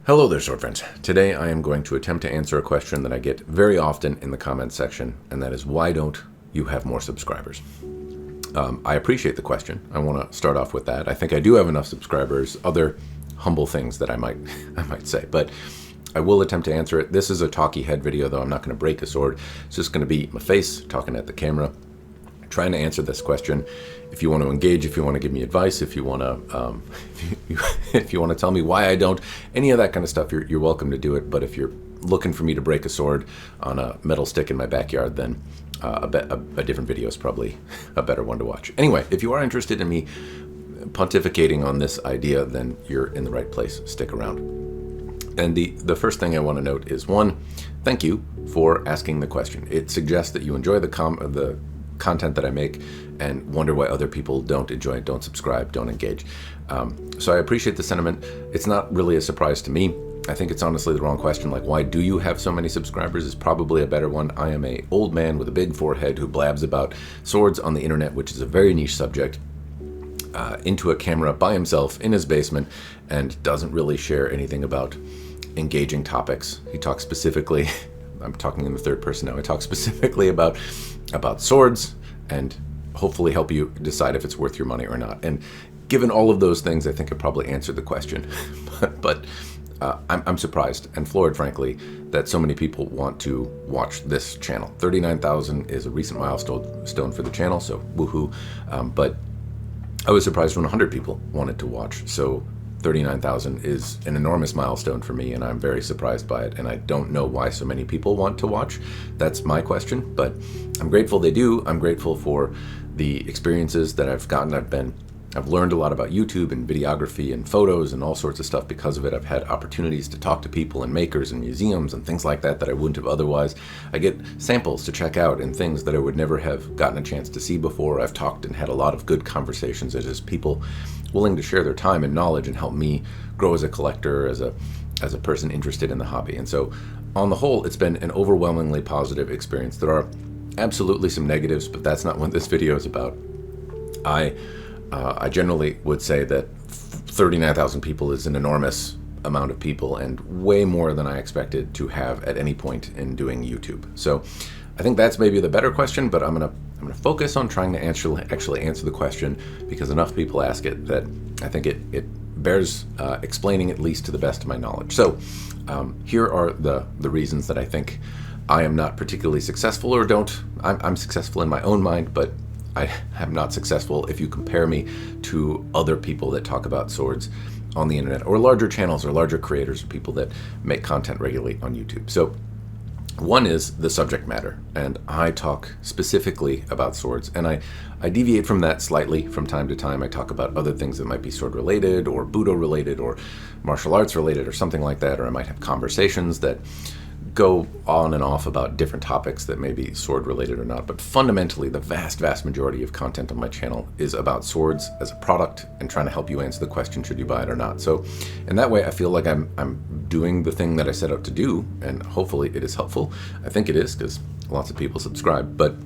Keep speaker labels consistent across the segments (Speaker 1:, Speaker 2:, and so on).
Speaker 1: Hello there, sword friends. Today I am going to attempt to answer a question that I get very often in the comments section, and that is, why don't you have more subscribers? I appreciate the question. I want to start off with that. I think I do have enough subscribers, other humble things that I might say, but I will attempt to answer it. This is a talky head video, though. I'm not going to break a sword. It's just going to be my face talking at the camera, trying to answer this question. If you want to engage, if you want to give me advice, if you want to if you want to tell me why I don't, any of that kind of stuff, you're welcome to do it. But if you're looking for me to break a sword on a metal stick in my backyard, then a different video is probably a better one to watch. Anyway, if you are interested in me pontificating on this idea, then you're in the right place. Stick around. And the first thing I want to note is, one, thank you for asking the question. It suggests that you enjoy the content that I make and wonder why other people don't enjoy it, don't subscribe, don't engage. So I appreciate the sentiment. It's not really a surprise to me. I think it's honestly the wrong question. Like, why do you have so many subscribers is probably a better one. I am an old man with a big forehead who blabs about swords on the internet, which is a very niche subject, into a camera by himself in his basement, and doesn't really share anything about engaging topics. He talks specifically, I'm talking in the third person now, I talk specifically about swords and hopefully help you decide if it's worth your money or not. And given all of those things, I think I probably answered the question. but I'm surprised and floored, frankly, that so many people want to watch this channel. 39,000 is a recent milestone for the channel, so woohoo. But I was surprised when 100 people wanted to watch. So 39,000 is an enormous milestone for me, and I'm very surprised by it, and I don't know why so many people want to watch. That's my question, but I'm grateful they do. I'm grateful for the experiences that I've gotten. I've learned a lot about YouTube and videography and photos and all sorts of stuff because of it. I've had opportunities to talk to people and makers and museums and things like that I wouldn't have otherwise. I get samples to check out and things that I would never have gotten a chance to see before. I've talked and had a lot of good conversations. There's just people willing to share their time and knowledge and help me grow as a collector, as a person interested in the hobby. And so on the whole, it's been an overwhelmingly positive experience. There are absolutely some negatives, but that's not what this video is about. I generally would say that 39,000 people is an enormous amount of people and way more than I expected to have at any point in doing YouTube. So I think that's maybe the better question, but I'm gonna focus on trying to actually answer the question, because enough people ask it that I think it bears explaining, at least to the best of my knowledge. So here are the reasons that I think I am not particularly successful, or I'm successful in my own mind, but I am not successful if you compare me to other people that talk about swords on the internet, or larger channels or larger creators, or people that make content regularly on YouTube. So one is the subject matter, and I talk specifically about swords, and I deviate from that slightly from time to time. I talk about other things that might be sword related or Budo related or martial arts related or something like that, or I might have conversations that go on and off about different topics that may be sword related or not. But fundamentally, the vast majority of content on my channel is about swords as a product and trying to help you answer the question, should you buy it or not? So in that way, I feel like I'm doing the thing that I set out to do, and hopefully it is helpful. I think it is, because lots of people subscribe, but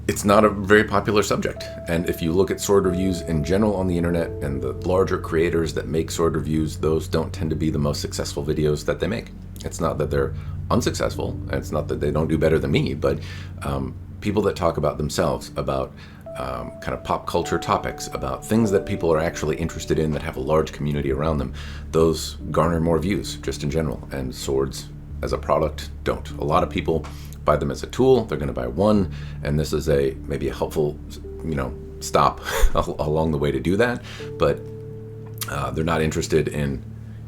Speaker 1: it's not a very popular subject. And if you look at sword reviews in general on the internet, and the larger creators that make sword reviews, those don't tend to be the most successful videos that they make. It's not that they're unsuccessful, and it's not that they don't do better than me, but people that talk about themselves, about kind of pop culture topics, about things that people are actually interested in, that have a large community around them, those garner more views just in general, and swords as a product don't. A lot of people buy them as a tool. They're going to buy one, and this is maybe a helpful, stop along the way to do that, but they're not interested in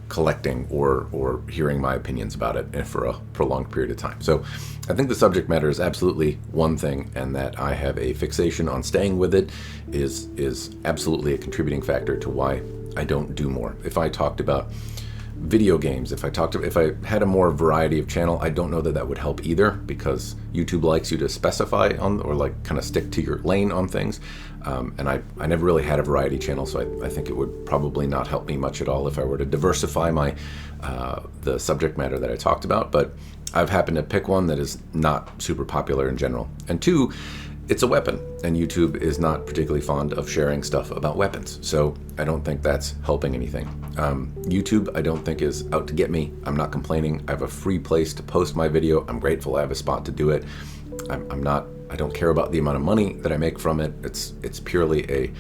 Speaker 1: collecting or hearing my opinions about it for a prolonged period of time. So I think the subject matter is absolutely one thing, and that I have a fixation on staying with it is absolutely a contributing factor to why I don't do more. If I talked about video games, if I had a more variety of channel, I don't know that would help either, because YouTube likes you to specify on, or like kind of stick to your lane on things. And I never really had a variety channel, so I think it would probably not help me much at all if I were to diversify the subject matter that I talked about. But I've happened to pick one that is not super popular in general. And two, it's a weapon, and YouTube is not particularly fond of sharing stuff about weapons, so I don't think that's helping anything. YouTube, I don't think, is out to get me. I'm not complaining. I have a free place to post my video. I'm grateful I have a spot to do it. I don't care about the amount of money that I make from it. It's purely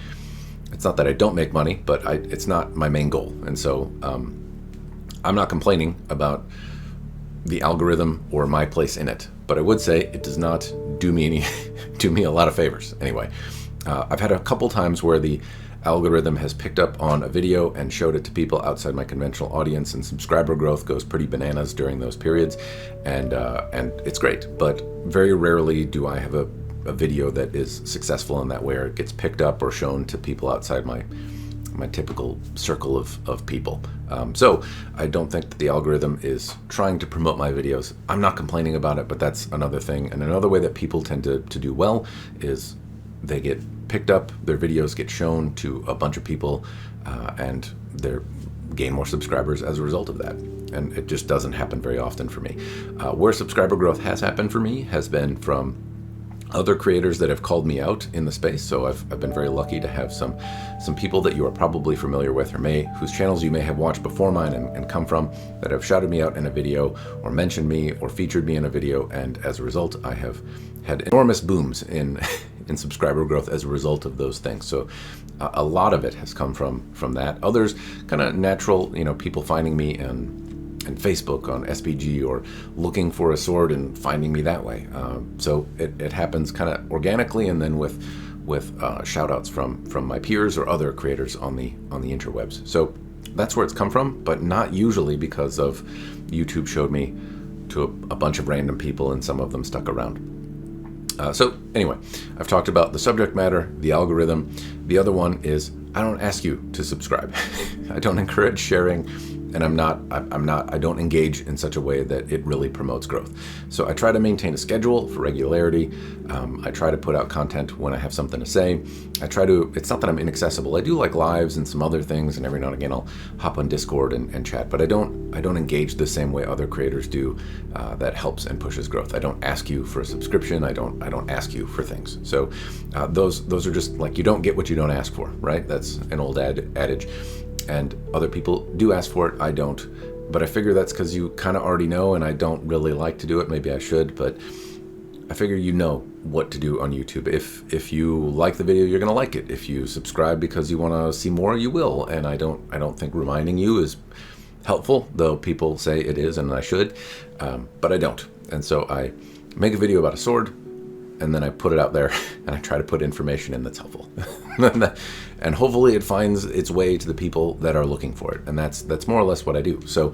Speaker 1: it's not that I don't make money, but it's not my main goal, and so I'm not complaining about the algorithm or my place in it, but I would say it does not do me a lot of favors. Anyway, I've had a couple times where the algorithm has picked up on a video and showed it to people outside my conventional audience, and subscriber growth goes pretty bananas during those periods, and it's great. But very rarely do I have a video that is successful in that way, or it gets picked up or shown to people outside my typical circle of people. So I don't think that the algorithm is trying to promote my videos. I'm not complaining about it, but that's another thing. And another way that people tend to do well is they get picked up, their videos get shown to a bunch of people, and they gain more subscribers as a result of that. And it just doesn't happen very often for me. Where subscriber growth has happened for me has been from other creators that have called me out in the space. So I've been very lucky to have some people that you are probably familiar with, or whose channels you may have watched before mine and come from, that have shouted me out in a video or mentioned me or featured me in a video, and as a result I have had enormous booms in subscriber growth as a result of those things. So a lot of it has come from that. Others kind of natural, people finding me and Facebook on SPG, or looking for a sword and finding me that way. So it happens kind of organically, and then with shoutouts from my peers or other creators on the interwebs. So that's where it's come from, but not usually because of YouTube showed me to a bunch of random people and some of them stuck around. So anyway, I've talked about the subject matter, the algorithm. The other one is I don't ask you to subscribe. I don't encourage sharing, and I don't engage in such a way that it really promotes growth. So I try to maintain a schedule for regularity. I try to put out content when I have something to say. It's not that I'm inaccessible. I do like lives and some other things, and every now and again I'll hop on Discord and chat, but I don't engage the same way other creators do that helps and pushes growth. I don't ask you for a subscription. I don't ask you for things. So those are just like, you don't get what you don't ask for, right? That's an old adage. And other people do ask for it, I don't. But I figure that's because you kind of already know, and I don't really like to do it. Maybe I should, but I figure you know what to do on YouTube. If you like the video, you're gonna like it. If you subscribe because you want to see more, you will. And I don't think reminding you is helpful, though people say it is, and I should, but I don't. And so I make a video about a sword, and then I put it out there, and I try to put information in that's helpful. And hopefully it finds its way to the people that are looking for it. And that's more or less what I do. So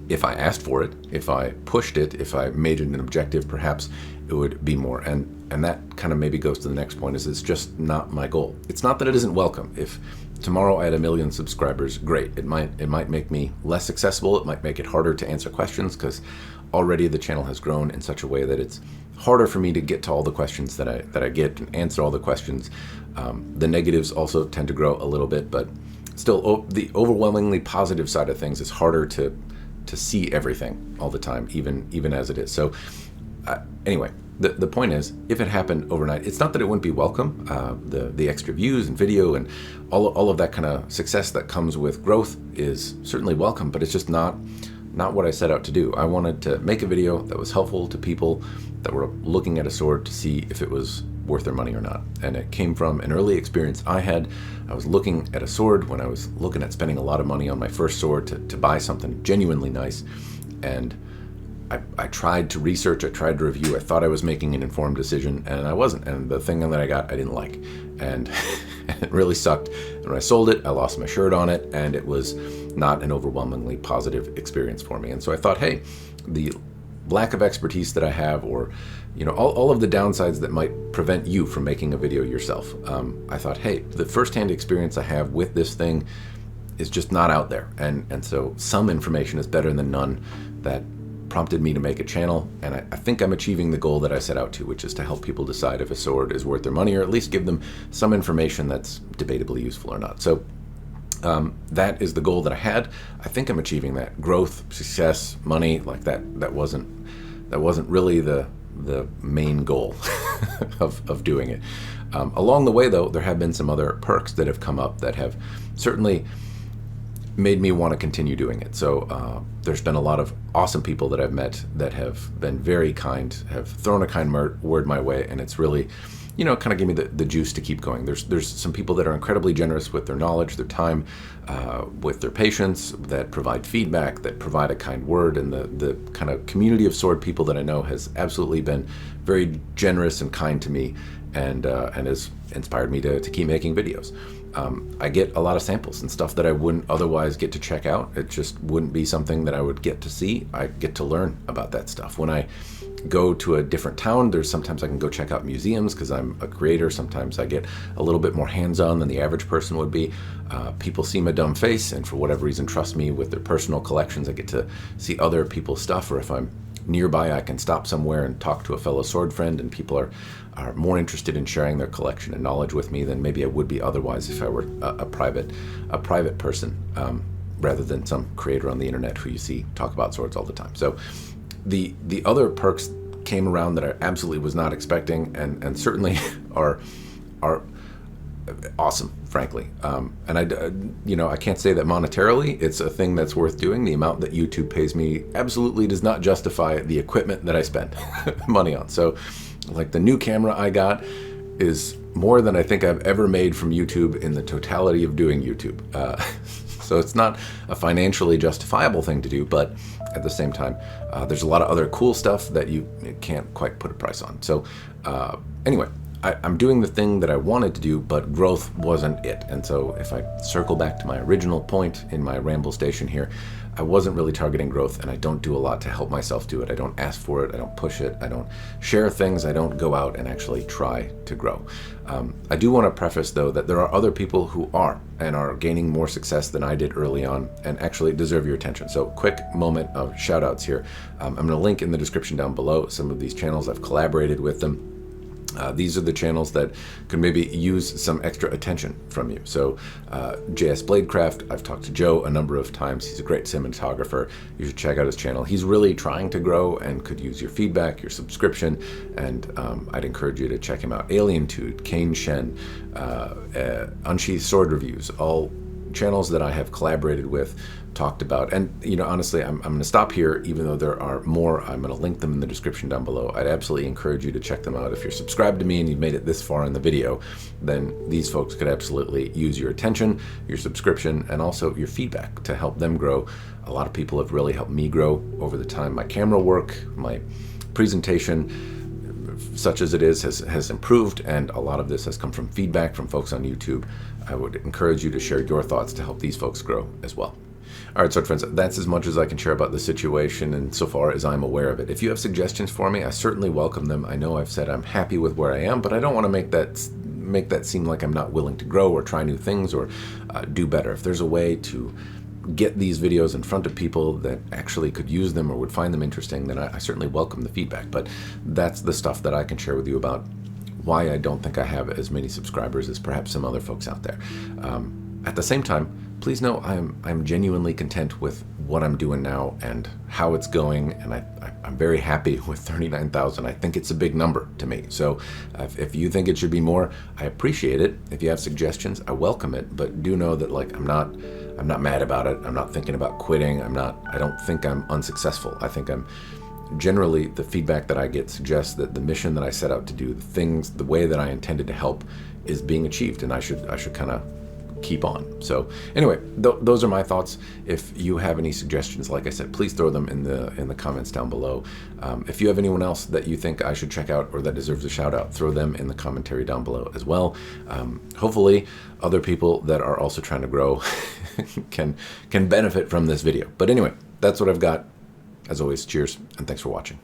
Speaker 1: if I asked for it, if I pushed it, if I made it an objective, perhaps it would be more. And that kind of maybe goes to the next point, is it's just not my goal. It's not that it isn't welcome. If tomorrow I had 1 million subscribers, great. It might make me less accessible. It might make it harder to answer questions, because already the channel has grown in such a way that it's harder for me to get to all the questions that I get and answer all the questions. The negatives also tend to grow a little bit, but still the overwhelmingly positive side of things is harder to see everything all the time, even as it is. So anyway, the point is, if it happened overnight, it's not that it wouldn't be welcome. The extra views and video and all of that kind of success that comes with growth is certainly welcome, but it's just not what I set out to do. I wanted to make a video that was helpful to people that were looking at a sword to see if it was worth their money or not. And it came from an early experience I had. I was looking at a sword when I was looking at spending a lot of money on my first sword to buy something genuinely nice. And I tried to research, I tried to review, I thought I was making an informed decision, and I wasn't. And the thing that I got, I didn't like. And it really sucked. And when I sold it, I lost my shirt on it, and it was not an overwhelmingly positive experience for me. And so I thought, hey, the lack of expertise that I have, or all of the downsides that might prevent you from making a video yourself, I thought, hey, the firsthand experience I have with this thing is just not out there, and so some information is better than none. That prompted me to make a channel, and I think I'm achieving the goal that I set out to, which is to help people decide if a sword is worth their money, or at least give them some information that's debatably useful or not. So that is the goal that I had. I think I'm achieving that. Growth, success, money, like that wasn't really the the main goal of doing it. Along the way, though, there have been some other perks that have come up that have certainly made me want to continue doing it. So there's been a lot of awesome people that I've met that have been very kind, have thrown a kind word my way, and it's really, kind of give me the juice to keep going. There's some people that are incredibly generous with their knowledge, their time, with their patience, that provide feedback, that provide a kind word, and the kind of community of sword people that I know has absolutely been very generous and kind to me, and has inspired me to keep making videos. I get a lot of samples and stuff that I wouldn't otherwise get to check out. It just wouldn't be something that I would get to see. I get to learn about that stuff. When I go to a different town, sometimes I can go check out museums because I'm a creator. Sometimes I get a little bit more hands-on than the average person would be. People see my dumb face and for whatever reason trust me with their personal collections. I get to see other people's stuff, or if I'm nearby, I can stop somewhere and talk to a fellow sword friend, and people are more interested in sharing their collection and knowledge with me than maybe I would be otherwise if I were a private person, rather than some creator on the internet who you see talk about swords all the time. So the other perks came around that I absolutely was not expecting, and certainly are awesome, frankly. And I can't say that monetarily it's a thing that's worth doing. The amount that YouTube pays me absolutely does not justify the equipment that I spend money on. So like the new camera I got is more than I think I've ever made from YouTube in the totality of doing YouTube. So it's not a financially justifiable thing to do, but at the same time, there's a lot of other cool stuff that you can't quite put a price on. So anyway, I'm doing the thing that I wanted to do, but growth wasn't it. And so if I circle back to my original point in my ramble station here, I wasn't really targeting growth, and I don't do a lot to help myself do it. I don't ask for it. I don't push it. I don't share things. I don't go out and actually try to grow. I do want to preface, though, that there are other people who are gaining more success than I did early on and actually deserve your attention. So quick moment of shout outs here. I'm going to link in the description down below some of these channels. I've collaborated with them. These are the channels that could maybe use some extra attention from you. So JS Bladecraft, I've talked to Joe a number of times. He's a great cinematographer. You should check out his channel. He's really trying to grow and could use your feedback, your subscription, and I'd encourage you to check him out. AlienTude, Kane Shen, Unsheathed Sword Reviews, all channels that I have collaborated with, talked about. And honestly, I'm going to stop here, even though there are more. I'm going to link them in the description down below. I'd absolutely encourage you to check them out. If you're subscribed to me and you've made it this far in the video, then these folks could absolutely use your attention, your subscription, and also your feedback to help them grow. A lot of people have really helped me grow over the time. My camera work, my presentation, such as it is, has improved, and a lot of this has come from feedback from folks on YouTube. I would encourage you to share your thoughts to help these folks grow as well. All right, sword friends, that's as much as I can share about the situation and so far as I'm aware of it. If you have suggestions for me, I certainly welcome them. I know I've said I'm happy with where I am, but I don't want to make that seem like I'm not willing to grow or try new things or do better. If there's a way to get these videos in front of people that actually could use them or would find them interesting, then I certainly welcome the feedback. But that's the stuff that I can share with you about why I don't think I have as many subscribers as perhaps some other folks out there. At the same time, please know I'm genuinely content with what I'm doing now and how it's going, and I'm very happy with 39,000. I think it's a big number to me. So if you think it should be more, I appreciate it. If you have suggestions, I welcome it. But do know that I'm not mad about it. I'm not thinking about quitting. I don't think I'm unsuccessful. I think I'm generally, the feedback that I get suggests that the mission that I set out to do, the way that I intended to help, is being achieved, and I should kind of keep on. So anyway, those are my thoughts. If you have any suggestions, like I said, please throw them in the comments down below. If you have anyone else that you think I should check out or that deserves a shout out, throw them in the commentary down below as well. Hopefully other people that are also trying to grow can benefit from this video. But anyway, that's what I've got. As always, cheers and thanks for watching.